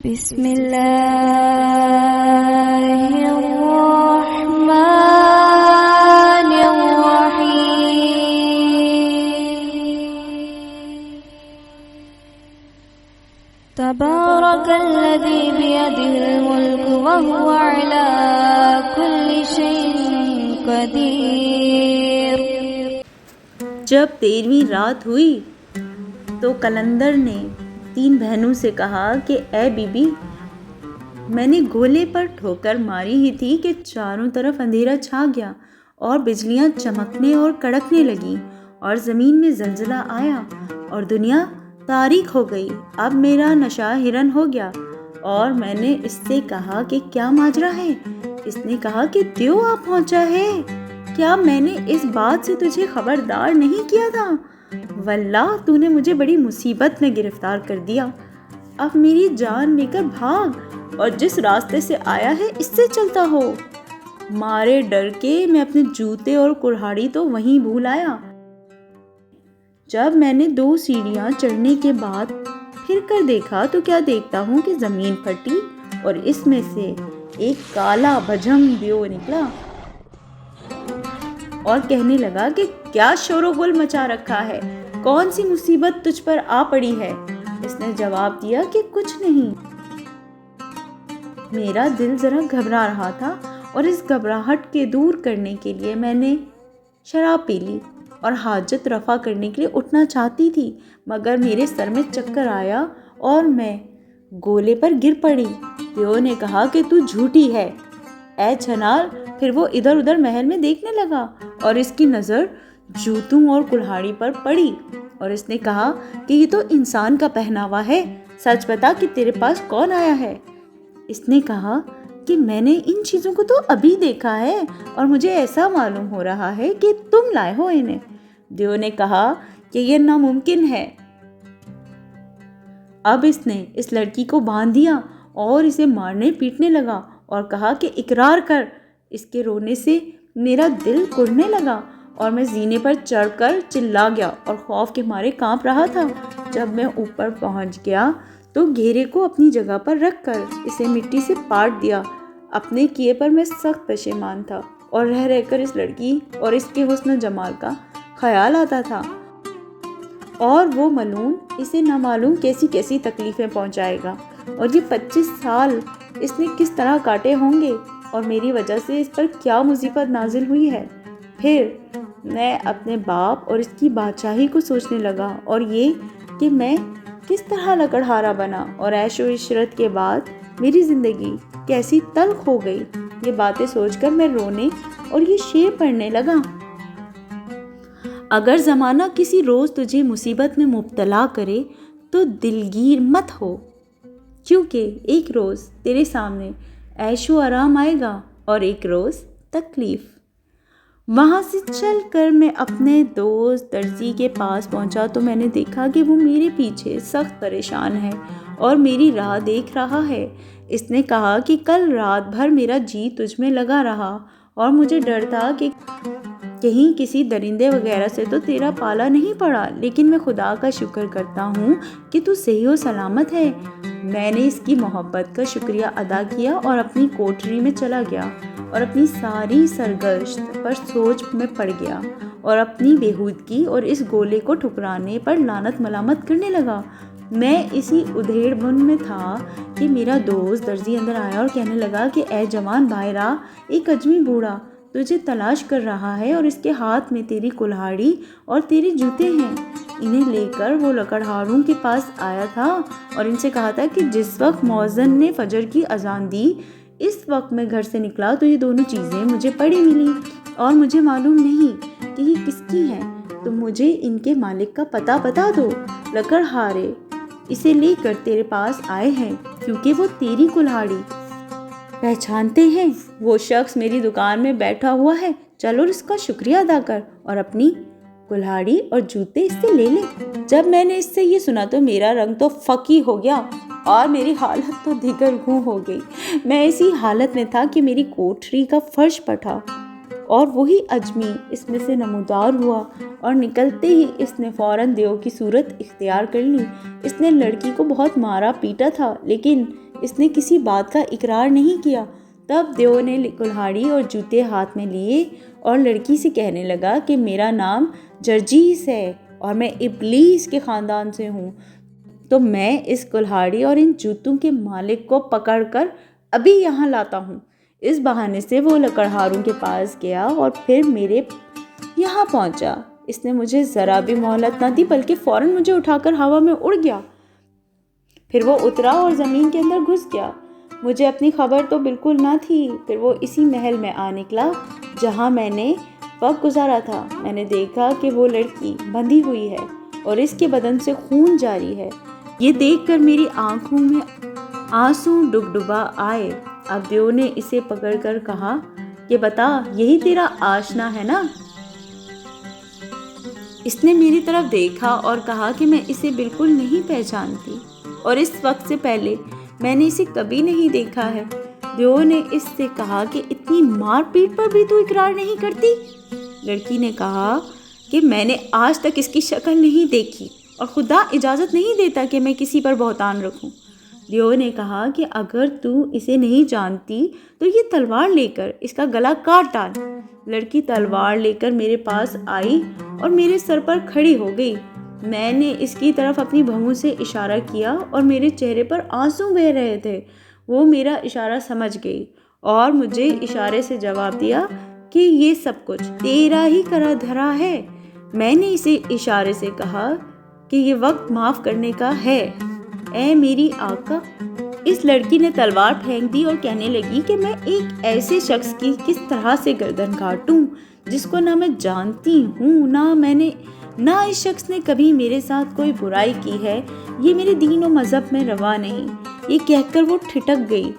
بسم اللہ الرحمن الرحیم تبارک الذی بیدہ الملک وہو علی کل شیء قدیر۔ جب 13ویں رات ہوئی تو قلندر نے 3 بہنوں سے کہا کہ اے بی بی، میں نے گولے پر ٹھوکر ماری ہی تھی کہ چاروں طرف اندھیرا چھا گیا اور بجلیاں چمکنے اور کڑکنے لگیں اور زمین میں زلزلہ آیا اور دنیا تاریک ہو گئی۔ اب میرا نشہ ہرن ہو گیا اور میں نے اس سے کہا کہ کیا ماجرا ہے؟ اس نے کہا کہ دیو آ پہنچا ہے۔ کیا میں نے اس بات سے تجھے خبردار نہیں کیا تھا؟ واللہ تو نے مجھے بڑی مصیبت میں گرفتار کر دیا۔ اب میری جان لے کر بھاگ اور جس راستے سے آیا ہے اس سے چلتا ہو۔ مارے ڈر کے میں اپنے جوتے اور کلہاڑی تو وہیں بھول آیا۔ جب میں نے 2 سیڑھیاں چڑھنے کے بعد پھر کر دیکھا تو کیا دیکھتا ہوں کہ زمین پھٹی اور اس میں سے ایک کالا بھجنگ دیو نکلا اور کہنے لگا کہ کیا شور و غل مچا رکھا ہے؟ کون سی مصیبت تجھ پر آ پڑی ہے؟ اس نے جواب دیا کہ کچھ نہیں۔ میرا دل ذرا گھبرا رہا تھا اور اس گھبراہٹ کے دور کرنے کے لیے میں نے شراب پی لی اور حاجت رفع کرنے کے لیے اٹھنا چاہتی تھی، مگر میرے سر میں چکر آیا اور میں گولے پر گر پڑی۔ دیو نے کہا کہ تو جھوٹی ہے اے چھنال۔ پھر وہ ادھر ادھر محل میں دیکھنے لگا اور اس کی نظر جوتوں اور کلہاڑی پر پڑی اور اس نے کہا کہ یہ تو انسان کا پہناوا ہے، سچ بتا کہ تیرے پاس کون آیا ہے؟ اس نے کہا کہ میں نے ان چیزوں کو تو ابھی دیکھا ہے اور مجھے ایسا معلوم ہو رہا ہے کہ تم لائے ہو انہیں۔ دیو نے کہا کہ یہ ناممکن ہے۔ اب اس نے اس لڑکی کو باندھ دیا اور اسے مارنے پیٹنے لگا اور کہا کہ اقرار کر۔ اس کے رونے سے میرا دل کڑنے لگا اور میں زینے پر چڑھ کر چلا گیا اور خوف کے مارے کانپ رہا تھا۔ جب میں اوپر پہنچ گیا تو گھیرے کو اپنی جگہ پر رکھ کر اسے مٹی سے پاٹ دیا۔ اپنے کیے پر میں سخت پشیمان تھا اور رہ رہ کر اس لڑکی اور اس کے حسن و جمال کا خیال آتا تھا اور وہ ملعون اسے نامعلوم کیسی کیسی تکلیفیں پہنچائے گا اور یہ 25 سال اس نے کس طرح کاٹے ہوں گے اور میری وجہ سے اس پر کیا مصیبت نازل ہوئی ہے۔ پھر میں اپنے باپ اور اس کی بادشاہی کو سوچنے لگا اور یہ کہ میں کس طرح لکڑہارا بنا اور عیش و عشرت کے بعد میری زندگی کیسی تلخ ہو گئی۔ یہ باتیں سوچ کر میں رونے اور یہ شعر پڑھنے لگا۔ اگر زمانہ کسی روز تجھے مصیبت میں مبتلا کرے تو دلگیر مت ہو، کیونکہ ایک روز تیرے سامنے عیش و آرام آئے گا اور ایک روز تکلیف۔ وہاں سے چل کر میں اپنے دوست درزی کے پاس پہنچا تو میں نے دیکھا کہ وہ میرے پیچھے سخت پریشان ہے اور میری راہ دیکھ رہا ہے۔ اس نے کہا کہ کل رات بھر میرا جی تجھ میں لگا رہا اور مجھے ڈر تھا کہ کہیں کسی درندے وغیرہ سے تو تیرا پالا نہیں پڑا، لیکن میں خدا کا شکر کرتا ہوں کہ تو صحیح و سلامت ہے۔ میں نے اس کی محبت کا شکریہ ادا کیا اور اپنی کوٹری میں چلا گیا اور اپنی ساری سرگشت پر سوچ میں پڑ گیا اور اپنی بےہودگی اور اس گولے کو ٹھکرانے پر لعنت ملامت کرنے لگا۔ میں اسی ادھیڑ بن میں تھا کہ میرا دوست درزی اندر آیا اور کہنے لگا کہ اے جوان باہرا، ایک اجمی بوڑھا تجھے تلاش کر رہا ہے اور اس کے ہاتھ میں تیری کلہاڑی اور تیرے جوتے ہیں۔ انہیں لے کر وہ لکڑہاروں کے پاس آیا تھا اور ان سے کہا تھا کہ جس وقت مؤذن نے فجر کی اذان دی اس وقت میں گھر سے نکلا تو یہ دونوں چیزیں مجھے پڑی ملی اور مجھے معلوم نہیں کہ یہ کس کی ہیں۔ تم مجھے ان کے مالک کا پتہ بتا دو۔ لکڑہارے اسے لے کر تیرے پاس آئے ہیں کیونکہ وہ تیری کلہاڑی پہچانتے ہیں۔ وہ شخص میری دکان میں بیٹھا ہوا ہے، چلو اس کا شکریہ ادا کر اور اپنی کلہاڑی اور جوتے اس سے لے لے۔ جب میں نے اس سے یہ سنا تو میرا رنگ تو فقی ہو گیا اور میری حالت تو دیگر گوں ہو گئی۔ میں اسی حالت میں تھا کہ میری کوٹری کا فرش پٹا اور وہی اجمی اس میں سے نمودار ہوا اور نکلتے ہی اس نے فوراً دیو کی صورت اختیار کر لی۔ اس نے لڑکی کو بہت مارا پیٹا تھا لیکن اس نے کسی بات کا اقرار نہیں کیا۔ تب دیو نے کلہاڑی اور جوتے ہاتھ میں لیے اور لڑکی سے کہنے لگا کہ میرا نام جرجیس ہے اور میں ابلیس کے خاندان سے ہوں، تو میں اس کلہاڑی اور ان جوتوں کے مالک کو پکڑ کر ابھی یہاں لاتا ہوں۔ اس بہانے سے وہ لکڑہاروں کے پاس گیا اور پھر میرے یہاں پہنچا۔ اس نے مجھے ذرا بھی مہلت نہ دی بلکہ فوراً مجھے اٹھا کر ہوا میں اڑ گیا۔ پھر وہ اترا اور زمین کے اندر گھس گیا۔ مجھے اپنی خبر تو بالکل نہ تھی۔ پھر وہ اسی محل میں آ نکلا جہاں میں نے وقت گزارا تھا۔ میں نے دیکھا کہ وہ لڑکی بندھی ہوئی ہے اور اس کے بدن سے خون جاری ہے۔ یہ دیکھ کر میری آنکھوں میں آنسو ڈبڈبا آئے۔ اب دیو نے اسے پکڑ کر کہا کہ بتا، یہی تیرا آشنا ہے نا؟ اس نے میری طرف دیکھا اور کہا کہ میں اسے بالکل نہیں پہچانتی اور اس وقت سے پہلے میں نے اسے کبھی نہیں دیکھا ہے۔ دیو نے اس سے کہا کہ اتنی مار پیٹ پر بھی تو اقرار نہیں کرتی؟ لڑکی نے کہا کہ میں نے آج تک اس کی شکل نہیں دیکھی اور خدا اجازت نہیں دیتا کہ میں کسی پر بہتان رکھوں۔ دیو نے کہا کہ اگر تو اسے نہیں جانتی تو یہ تلوار لے کر اس کا گلا کاٹ ڈال۔ لڑکی تلوار لے کر میرے پاس آئی اور میرے سر پر کھڑی ہو گئی۔ میں نے اس کی طرف اپنی بھووں سے اشارہ کیا اور میرے چہرے پر آنسو بہہ رہے تھے۔ وہ میرا اشارہ سمجھ گئی اور مجھے اشارے سے جواب دیا کہ یہ سب کچھ تیرا ہی کرا دھرا ہے۔ میں نے اسے اشارے سے کہا کہ یہ وقت معاف کرنے کا ہے، اے میری آقا۔ اس لڑکی نے تلوار پھینک دی اور کہنے لگی کہ میں ایک ایسے شخص کی کس طرح سے گردن کاٹوں جس کو نہ میں جانتی ہوں، نہ اس شخص نے کبھی میرے ساتھ کوئی برائی کی ہے، یہ میرے دین و مذہب میں روا نہیں۔ یہ کہہ کر وہ ٹھٹک گئی۔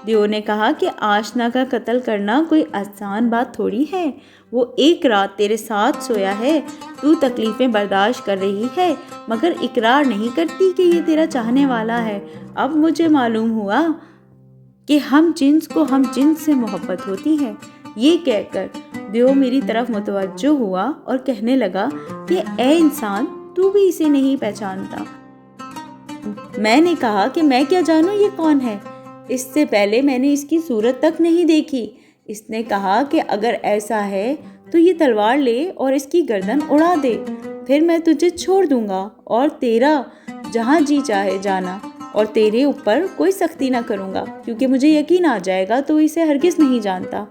دیو نے کہا کہ آشنا کا قتل کرنا کوئی آسان بات تھوڑی ہے۔ وہ ایک رات تیرے ساتھ سویا ہے، تو تکلیفیں برداشت کر رہی ہے مگر اقرار نہیں کرتی کہ یہ تیرا چاہنے والا ہے۔ اب مجھے معلوم ہوا کہ ہم جنس کو ہم جنس سے محبت ہوتی ہے۔ یہ کہہ کر دیو میری طرف متوجہ ہوا اور کہنے لگا کہ اے انسان، تو بھی اسے نہیں پہچانتا؟ میں نے کہا کہ میں کیا جانوں یہ کون ہے، اس سے پہلے میں نے اس کی صورت تک نہیں دیکھی۔ اس نے کہا کہ اگر ایسا ہے تو یہ تلوار لے اور اس کی گردن اڑا دے، پھر میں تجھے چھوڑ دوں گا اور تیرا جہاں جی چاہے جانا، اور تیرے اوپر کوئی سختی نہ کروں گا کیونکہ مجھے یقین آ جائے گا تو اسے ہرگز نہیں جانتا۔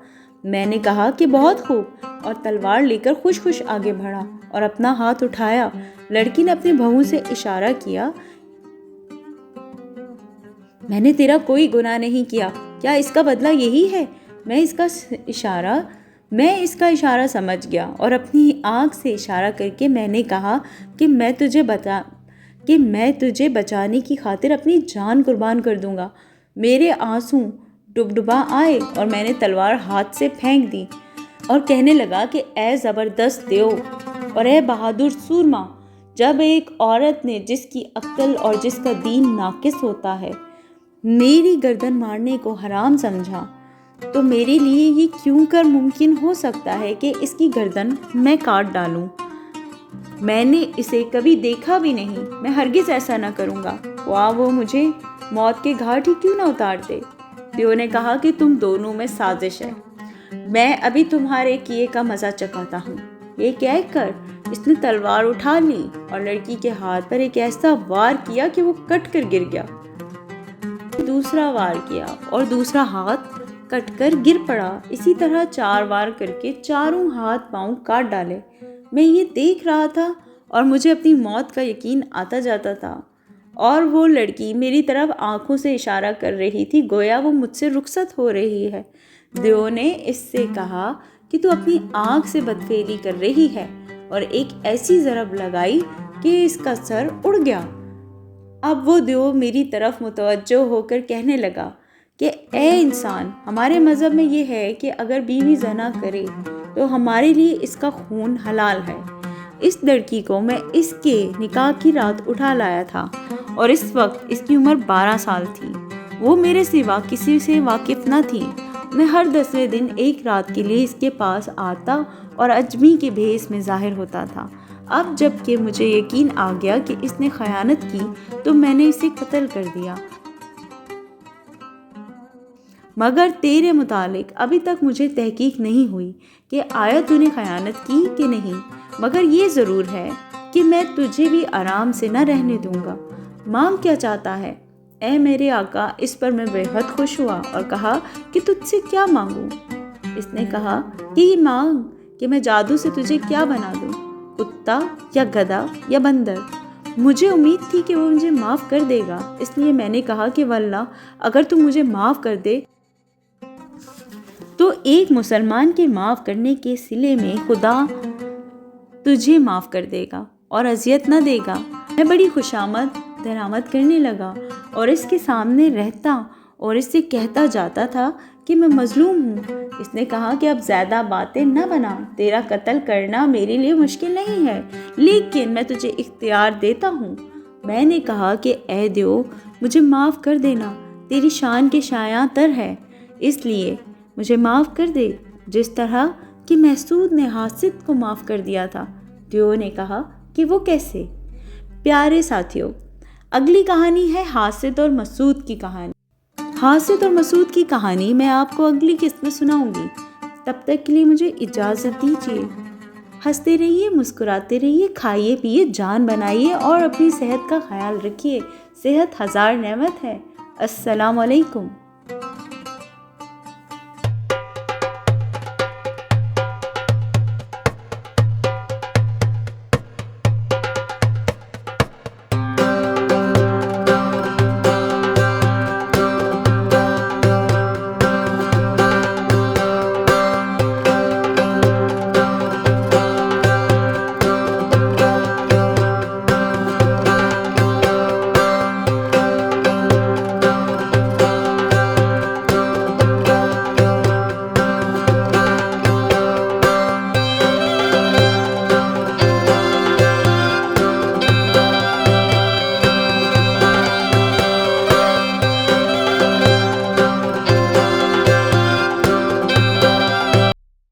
میں نے کہا کہ بہت خوب، اور تلوار لے کر خوش خوش آگے بڑھا اور اپنا ہاتھ اٹھایا۔ لڑکی نے اپنے بھووں سے اشارہ کیا، میں نے تیرا کوئی گناہ نہیں کیا، کیا اس کا بدلہ یہی ہے؟ میں اس کا اشارہ سمجھ گیا اور اپنی آنکھ سے اشارہ کر کے میں نے کہا کہ میں تجھے بچانے کی خاطر اپنی جان قربان کر دوں گا۔ میرے آنسو ڈبڈبا آئے اور میں نے تلوار ہاتھ سے پھینک دی اور کہنے لگا کہ اے زبردست دیو اور اے بہادر سورما، جب ایک عورت نے جس کی عقل اور جس کا دین ناقص ہوتا ہے میری گردن مارنے کو حرام سمجھا، تو میرے لیے یہ کیوں کر ممکن ہو سکتا ہے کہ اس کی گردن میں کاٹ ڈالوں؟ میں نے اسے کبھی دیکھا بھی نہیں، میں ہرگز ایسا نہ کروں گا، وہ مجھے موت کے گھاٹ ہی کیوں نہ اتار دے۔ دیو نے کہا کہ تم دونوں میں سازش ہے، میں ابھی تمہارے کیے کا مزہ چکھاتا ہوں۔ یہ کہہ کر اس نے تلوار اٹھا لی اور لڑکی کے ہاتھ پر ایک ایسا وار کیا کہ وہ کٹ کر گر گیا۔ دوسرا وار کیا اور دوسرا ہاتھ کٹ کر گر پڑا۔ اسی طرح 4 وار کر کے چاروں ہاتھ پاؤں کاٹ ڈالے۔ میں یہ دیکھ رہا تھا اور مجھے اپنی موت کا یقین آتا جاتا تھا، اور وہ لڑکی میری طرف آنکھوں سے اشارہ کر رہی تھی گویا وہ مجھ سے رخصت ہو رہی ہے۔ دیو نے اس سے کہا کہ تو اپنی آنکھ سے بدفعلی کر رہی ہے، اور ایک ایسی ضرب لگائی کہ اس کا سر اڑ گیا۔ اب وہ دیو میری طرف متوجہ ہو کر کہنے لگا کہ اے انسان، ہمارے مذہب میں یہ ہے کہ اگر بیوی زنا کرے تو ہمارے لیے اس کا خون حلال ہے۔ اس لڑکی کو میں اس کے نکاح کی رات اٹھا لایا تھا اور اس وقت اس کی عمر 12 سال تھی۔ وہ میرے سوا کسی سے واقف نہ تھی۔ میں ہر 10ویں دن ایک رات کے لیے اس کے پاس آتا اور اجمی کے بھیس میں ظاہر ہوتا تھا۔ اب جب کہ مجھے یقین آ گیا کہ اس نے خیانت کی تو میں نے اسے قتل کر دیا۔ مگر تیرے متعلق ابھی تک مجھے تحقیق نہیں ہوئی کہ آیا تو نے خیانت کی کہ نہیں، مگر یہ ضرور ہے کہ میں تجھے بھی آرام سے نہ رہنے دوں گا۔ مانگ کیا چاہتا ہے؟ اے میرے آقا، اس پر میں بے حد خوش ہوا اور کہا کہ تجھ سے کیا مانگوں؟ اس نے کہا کہ یہ مانگ کہ میں جادو سے تجھے کیا بنا دوں، کتا یا گدھا یا بندر۔ مجھے امید تھی کہ وہ مجھے معاف کر دے گا، اس لیے میں نے کہا کہ واللہ اگر تو مجھے معاف کر دے تو ایک مسلمان کے معاف کرنے کے صلے میں خدا تجھے معاف کر دے گا اور اذیت نہ دے گا۔ میں بڑی خوشامد درآمد کرنے لگا اور اس کے سامنے رہتا اور اس سے کہتا جاتا تھا کہ میں مظلوم ہوں۔ اس نے کہا کہ اب زیادہ باتیں نہ بنا، تیرا قتل کرنا میرے لیے مشکل نہیں ہے، لیکن میں تجھے اختیار دیتا ہوں۔ میں نے کہا کہ اے دیو، مجھے معاف کر دینا، تیری شان کے شایاں تر ہے، اس لیے مجھے معاف کر دے جس طرح کہ محسود نے حاسد کو معاف کر دیا تھا۔ دیو نے کہا کہ وہ کیسے؟ پیارے ساتھیوں، اگلی کہانی ہے حاسد اور مسعود کی کہانی۔ حاسد اور مسعود کی کہانی میں آپ کو اگلی قسط میں سناؤں گی۔ تب تک کے لیے مجھے اجازت دیجیے۔ ہنستے رہیے، مسکراتے رہیے، کھائیے پیئے، جان بنائیے اور اپنی صحت کا خیال رکھیے۔ صحت ہزار نعمت ہے۔ السلام علیکم۔